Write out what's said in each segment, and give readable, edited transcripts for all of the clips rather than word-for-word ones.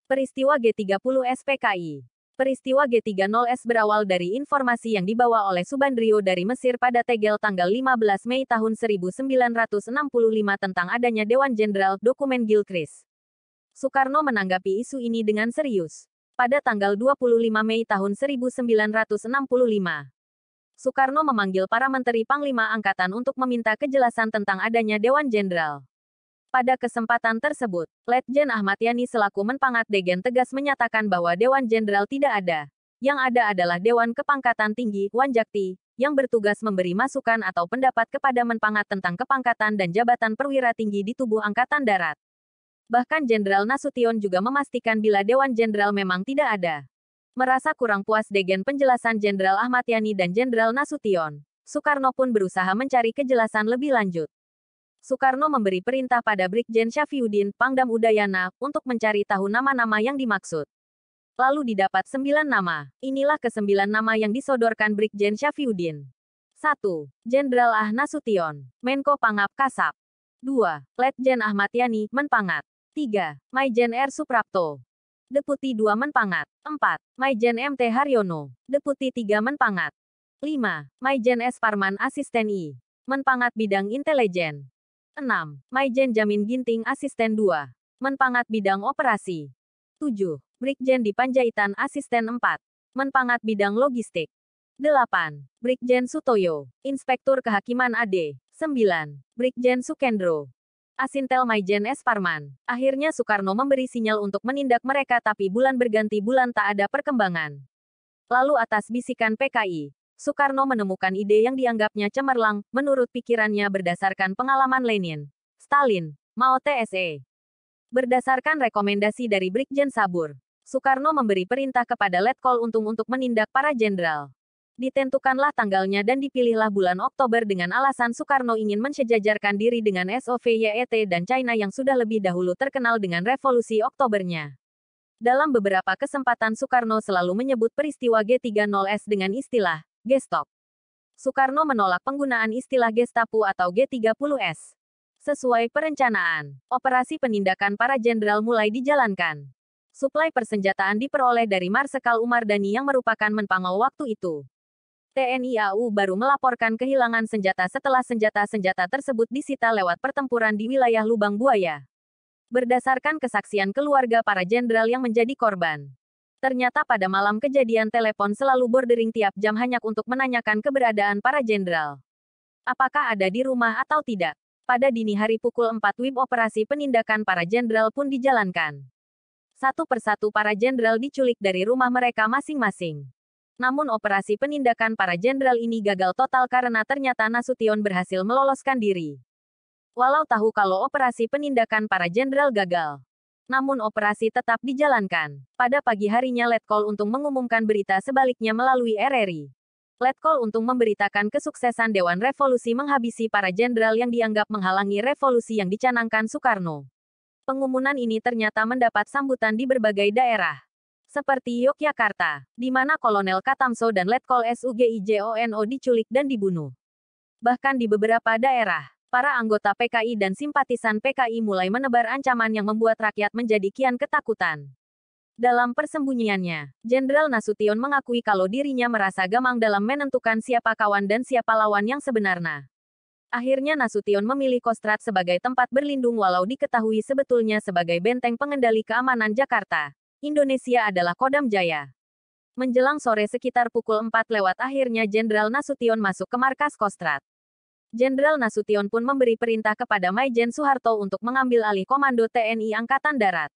Peristiwa G30S PKI. Peristiwa G30S berawal dari informasi yang dibawa oleh Subandrio dari Mesir pada Tegel tanggal 15 Mei tahun 1965 tentang adanya Dewan Jenderal, dokumen Gilchrist. Soekarno menanggapi isu ini dengan serius. Pada tanggal 25 Mei tahun 1965, Soekarno memanggil para Menteri Panglima Angkatan untuk meminta kejelasan tentang adanya Dewan Jenderal. Pada kesempatan tersebut, Letjen Ahmad Yani selaku Menpangat Degen tegas menyatakan bahwa Dewan Jenderal tidak ada. Yang ada adalah Dewan Kepangkatan Tinggi, Wanjakti, yang bertugas memberi masukan atau pendapat kepada Menpangat tentang kepangkatan dan jabatan perwira tinggi di tubuh Angkatan Darat. Bahkan Jenderal Nasution juga memastikan bila Dewan Jenderal memang tidak ada. Merasa kurang puas dengan penjelasan Jenderal Ahmad Yani dan Jenderal Nasution, Soekarno pun berusaha mencari kejelasan lebih lanjut. Soekarno memberi perintah pada Brigjen Syafriuddin, Pangdam Udayana, untuk mencari tahu nama-nama yang dimaksud. Lalu didapat 9 nama. Inilah ke-9 nama yang disodorkan Brigjen Syafriuddin. 1. Jenderal Ah Nasution, Menko Pangap Kasap. 2. Letjen Ahmad Yani, Menpangat. 3. Maijen R. Suprapto, Deputi 2 Menpangat. 4. Maijen MT Haryono, Deputi 3 Menpangat. 5. Maijen S. Parman, Asisten I. Menpangat Bidang Intelijen. 6. Maijen Jamin Ginting, Asisten 2. Menpangat Bidang Operasi. 7. Brigjen Di Panjaitan, Asisten 4. Menpangat Bidang Logistik. 8. Brigjen Sutoyo, Inspektur Kehakiman AD. 9. Brigjen Sukendro, Asintel Maijen S. Parman. Akhirnya Soekarno memberi sinyal untuk menindak mereka tapi bulan berganti bulan tak ada perkembangan. Lalu atas bisikan PKI, Soekarno menemukan ide yang dianggapnya cemerlang, menurut pikirannya berdasarkan pengalaman Lenin, Stalin, Mao Tse. Berdasarkan rekomendasi dari Brigjen Sabur, Soekarno memberi perintah kepada Letkol Untung untuk menindak para jenderal. Ditentukanlah tanggalnya dan dipilihlah bulan Oktober dengan alasan Soekarno ingin mensejajarkan diri dengan Soviet dan China yang sudah lebih dahulu terkenal dengan Revolusi Oktobernya. Dalam beberapa kesempatan Soekarno selalu menyebut peristiwa G30S dengan istilah Gestop. Soekarno menolak penggunaan istilah Gestapo atau G30S. Sesuai perencanaan, operasi penindakan para jenderal mulai dijalankan. Suplai persenjataan diperoleh dari Marsekal Umardani yang merupakan Menpangau waktu itu. TNI AU baru melaporkan kehilangan senjata setelah senjata-senjata tersebut disita lewat pertempuran di wilayah Lubang Buaya. Berdasarkan kesaksian keluarga para jenderal yang menjadi korban, ternyata pada malam kejadian telepon selalu bordering tiap jam hanya untuk menanyakan keberadaan para jenderal. Apakah ada di rumah atau tidak? Pada dini hari pukul 4 WIB operasi penindakan para jenderal pun dijalankan. Satu persatu para jenderal diculik dari rumah mereka masing-masing. Namun operasi penindakan para jenderal ini gagal total karena ternyata Nasution berhasil meloloskan diri. Walau tahu kalau operasi penindakan para jenderal gagal, namun operasi tetap dijalankan. Pada pagi harinya Letkol Untung mengumumkan berita sebaliknya melalui RRI. Letkol Untung memberitakan kesuksesan Dewan Revolusi menghabisi para jenderal yang dianggap menghalangi revolusi yang dicanangkan Soekarno. Pengumuman ini ternyata mendapat sambutan di berbagai daerah, seperti Yogyakarta, di mana Kolonel Katamso dan Letkol Sugijono diculik dan dibunuh. Bahkan di beberapa daerah, para anggota PKI dan simpatisan PKI mulai menebar ancaman yang membuat rakyat menjadi kian ketakutan. Dalam persembunyiannya, Jenderal Nasution mengakui kalau dirinya merasa gamang dalam menentukan siapa kawan dan siapa lawan yang sebenarnya. Akhirnya Nasution memilih Kostrad sebagai tempat berlindung walau diketahui sebetulnya sebagai benteng pengendali keamanan Jakarta, Indonesia adalah Kodam Jaya. Menjelang sore sekitar pukul 4 lewat akhirnya Jenderal Nasution masuk ke markas Kostrad. Jenderal Nasution pun memberi perintah kepada Maijen Soeharto untuk mengambil alih komando TNI Angkatan Darat.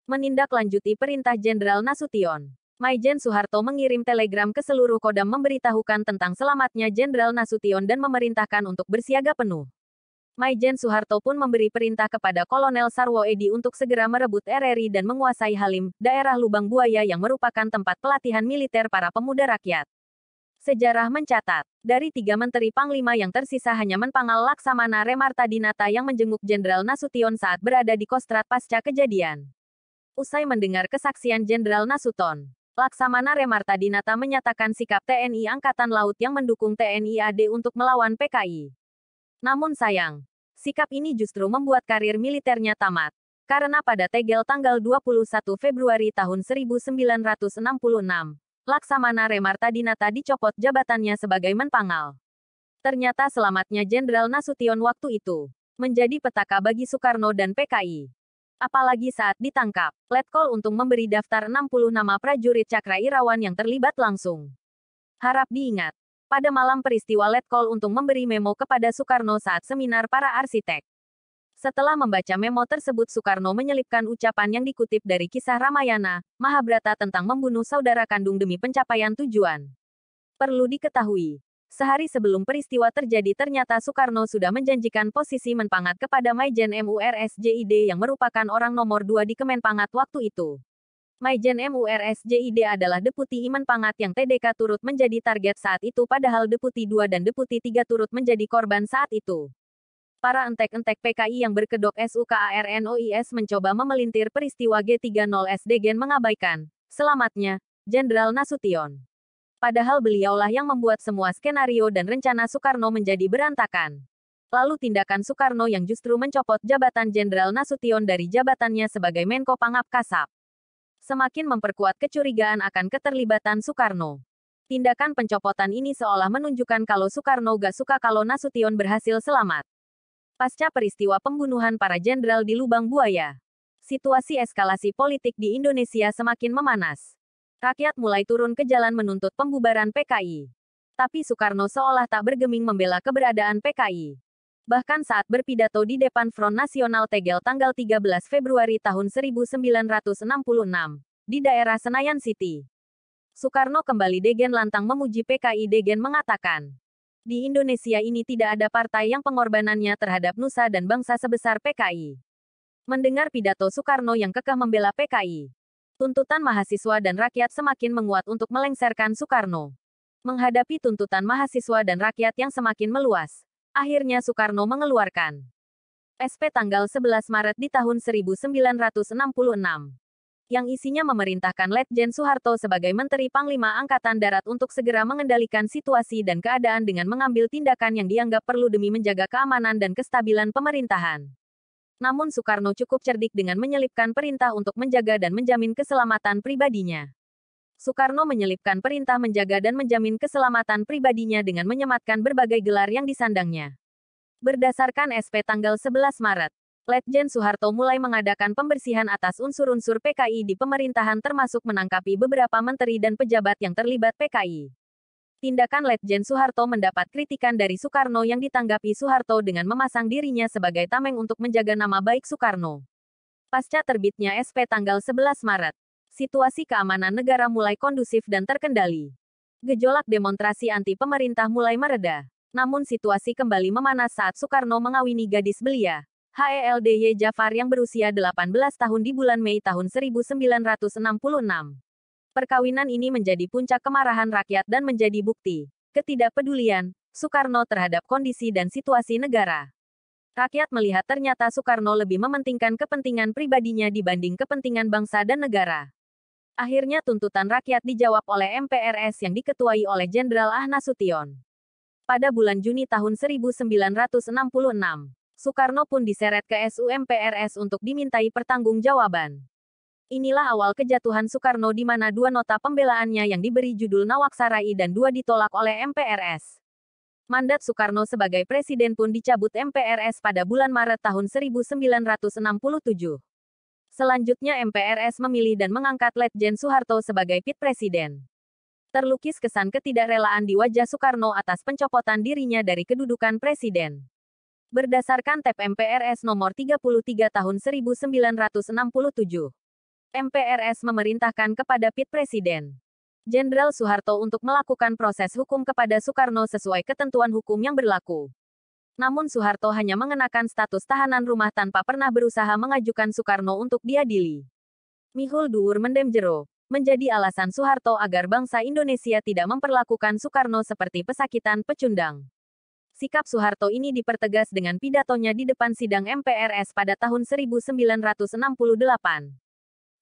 Menindaklanjuti perintah Jenderal Nasution, Maijen Soeharto mengirim telegram ke seluruh Kodam memberitahukan tentang selamatnya Jenderal Nasution dan memerintahkan untuk bersiaga penuh. Maijen Soeharto pun memberi perintah kepada Kolonel Sarwo Edi untuk segera merebut RRI dan menguasai Halim, daerah Lubang Buaya yang merupakan tempat pelatihan militer para pemuda rakyat. Sejarah mencatat, dari 3 Menteri Panglima yang tersisa hanya Menpangal Laksamana Remartadinata yang menjenguk Jenderal Nasution saat berada di Kostrad pasca kejadian. Usai mendengar kesaksian Jenderal Nasution, Laksamana Remartadinata menyatakan sikap TNI Angkatan Laut yang mendukung TNI AD untuk melawan PKI. Namun sayang, sikap ini justru membuat karir militernya tamat. Karena pada tanggal 21 Februari tahun 1966, Laksamana Remartadinata dicopot jabatannya sebagai Menpangal. Ternyata selamatnya Jenderal Nasution waktu itu menjadi petaka bagi Soekarno dan PKI. Apalagi saat ditangkap, Letkol Untung memberi daftar 60 nama prajurit Cakra Irawan yang terlibat langsung. Harap diingat, pada malam peristiwa Letkol Untung memberi memo kepada Soekarno saat seminar para arsitek. Setelah membaca memo tersebut, Soekarno menyelipkan ucapan yang dikutip dari kisah Ramayana, Mahabharata tentang membunuh saudara kandung demi pencapaian tujuan. Perlu diketahui, sehari sebelum peristiwa terjadi ternyata Soekarno sudah menjanjikan posisi Menpangat kepada Maijen MURSJID yang merupakan orang nomor 2 di Kemenpangat waktu itu. Maijen MURSJID adalah Deputi Menpangat yang TDK turut menjadi target saat itu, padahal Deputi 2 dan Deputi 3 turut menjadi korban saat itu. Para entek-entek PKI yang berkedok SUKARNOIS mencoba memelintir peristiwa G30S Degen mengabaikan selamatnya Jenderal Nasution. Padahal beliaulah yang membuat semua skenario dan rencana Soekarno menjadi berantakan. Lalu tindakan Soekarno yang justru mencopot jabatan Jenderal Nasution dari jabatannya sebagai Menko Pangap Kasab semakin memperkuat kecurigaan akan keterlibatan Soekarno. Tindakan pencopotan ini seolah menunjukkan kalau Soekarno gak suka kalau Nasution berhasil selamat. Pasca peristiwa pembunuhan para jenderal di Lubang Buaya, situasi eskalasi politik di Indonesia semakin memanas. Rakyat mulai turun ke jalan menuntut pembubaran PKI. Tapi Soekarno seolah tak bergeming membela keberadaan PKI. Bahkan saat berpidato di depan Front Nasional Tegel tanggal 13 Februari tahun 1966, di daerah Senayan City, Soekarno kembali Degen lantang memuji PKI. Degen mengatakan, di Indonesia ini tidak ada partai yang pengorbanannya terhadap nusa dan bangsa sebesar PKI. Mendengar pidato Soekarno yang kekeh membela PKI, tuntutan mahasiswa dan rakyat semakin menguat untuk melengsarkan Soekarno. Menghadapi tuntutan mahasiswa dan rakyat yang semakin meluas, akhirnya Soekarno mengeluarkan SP tanggal 11 Maret di tahun 1966. Yang isinya memerintahkan Letjen Soeharto sebagai Menteri Panglima Angkatan Darat untuk segera mengendalikan situasi dan keadaan dengan mengambil tindakan yang dianggap perlu demi menjaga keamanan dan kestabilan pemerintahan. Namun Soekarno cukup cerdik dengan menyelipkan perintah untuk menjaga dan menjamin keselamatan pribadinya. Soekarno menyelipkan perintah menjaga dan menjamin keselamatan pribadinya dengan menyematkan berbagai gelar yang disandangnya. Berdasarkan SP tanggal 11 Maret, Letjen Soeharto mulai mengadakan pembersihan atas unsur-unsur PKI di pemerintahan termasuk menangkapi beberapa menteri dan pejabat yang terlibat PKI. Tindakan Letjen Soeharto mendapat kritikan dari Soekarno yang ditanggapi Soeharto dengan memasang dirinya sebagai tameng untuk menjaga nama baik Soekarno. Pasca terbitnya SP tanggal 11 Maret, situasi keamanan negara mulai kondusif dan terkendali. Gejolak demonstrasi anti pemerintah mulai mereda. Namun situasi kembali memanas saat Soekarno mengawini gadis belia, HELDY Jafar yang berusia 18 tahun di bulan Mei tahun 1966. Perkawinan ini menjadi puncak kemarahan rakyat dan menjadi bukti ketidakpedulian Soekarno terhadap kondisi dan situasi negara. Rakyat melihat ternyata Soekarno lebih mementingkan kepentingan pribadinya dibanding kepentingan bangsa dan negara. Akhirnya tuntutan rakyat dijawab oleh MPRS yang diketuai oleh Jenderal Ah Nasution. Pada bulan Juni tahun 1966, Soekarno pun diseret ke SUMPRS untuk dimintai pertanggungjawaban. Inilah awal kejatuhan Soekarno di mana 2 nota pembelaannya yang diberi judul Nawaksarai dan 2 ditolak oleh MPRS. Mandat Soekarno sebagai presiden pun dicabut MPRS pada bulan Maret tahun 1967. Selanjutnya MPRS memilih dan mengangkat Letjen Soeharto sebagai Pit Presiden. Terlukis kesan ketidakrelaan di wajah Soekarno atas pencopotan dirinya dari kedudukan presiden. Berdasarkan TEP MPRS nomor 33 tahun 1967, MPRS memerintahkan kepada Pit Presiden Jenderal Soeharto untuk melakukan proses hukum kepada Soekarno sesuai ketentuan hukum yang berlaku. Namun Soeharto hanya mengenakan status tahanan rumah tanpa pernah berusaha mengajukan Soekarno untuk diadili. Mihul Duur Mendem Jero menjadi alasan Soeharto agar bangsa Indonesia tidak memperlakukan Soekarno seperti pesakitan pecundang. Sikap Soeharto ini dipertegas dengan pidatonya di depan sidang MPRS pada tahun 1968.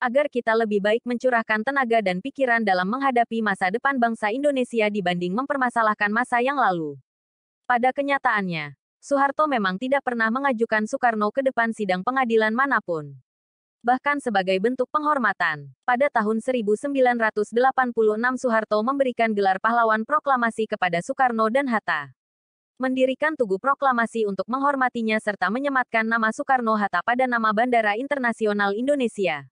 Agar kita lebih baik mencurahkan tenaga dan pikiran dalam menghadapi masa depan bangsa Indonesia dibanding mempermasalahkan masa yang lalu. Pada kenyataannya, Soeharto memang tidak pernah mengajukan Soekarno ke depan sidang pengadilan manapun. bahkan sebagai bentuk penghormatan. Pada tahun 1986 Soeharto memberikan gelar pahlawan proklamasi kepada Soekarno dan Hatta. Mendirikan Tugu Proklamasi untuk menghormatinya serta menyematkan nama Soekarno-Hatta pada nama Bandara Internasional Indonesia.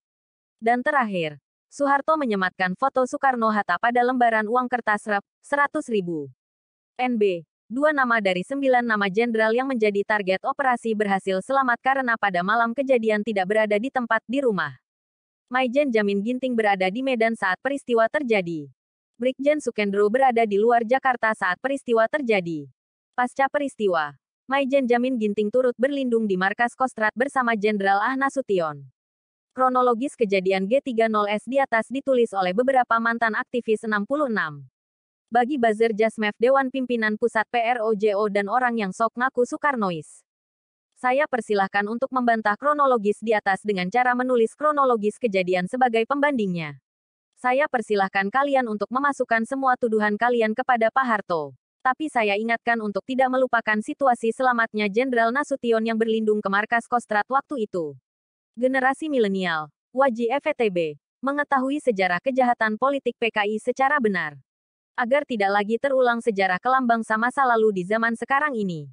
Dan terakhir, Soeharto menyematkan foto Soekarno-Hatta pada lembaran uang kertas Rp100.000. NB. 2 nama dari 9 nama jenderal yang menjadi target operasi berhasil selamat karena pada malam kejadian tidak berada di tempat di rumah. Maijen Jamin Ginting berada di Medan saat peristiwa terjadi. Brigjen Sukendro berada di luar Jakarta saat peristiwa terjadi. Pasca peristiwa, Maijen Jamin Ginting turut berlindung di markas Kostrad bersama Jenderal Ah Nasution. Kronologis kejadian G30S di atas ditulis oleh beberapa mantan aktivis 66. Bagi buzzer Jasmev Dewan Pimpinan Pusat PROJO dan orang yang sok ngaku Soekarnois. Saya persilahkan untuk membantah kronologis di atas dengan cara menulis kronologis kejadian sebagai pembandingnya. Saya persilahkan kalian untuk memasukkan semua tuduhan kalian kepada Pak Harto. Tapi saya ingatkan untuk tidak melupakan situasi selamatnya Jenderal Nasution yang berlindung ke markas Kostrad waktu itu. Generasi milenial, Waji FETB, mengetahui sejarah kejahatan politik PKI secara benar. Agar tidak lagi terulang sejarah kelam bangsa masa lalu di zaman sekarang ini.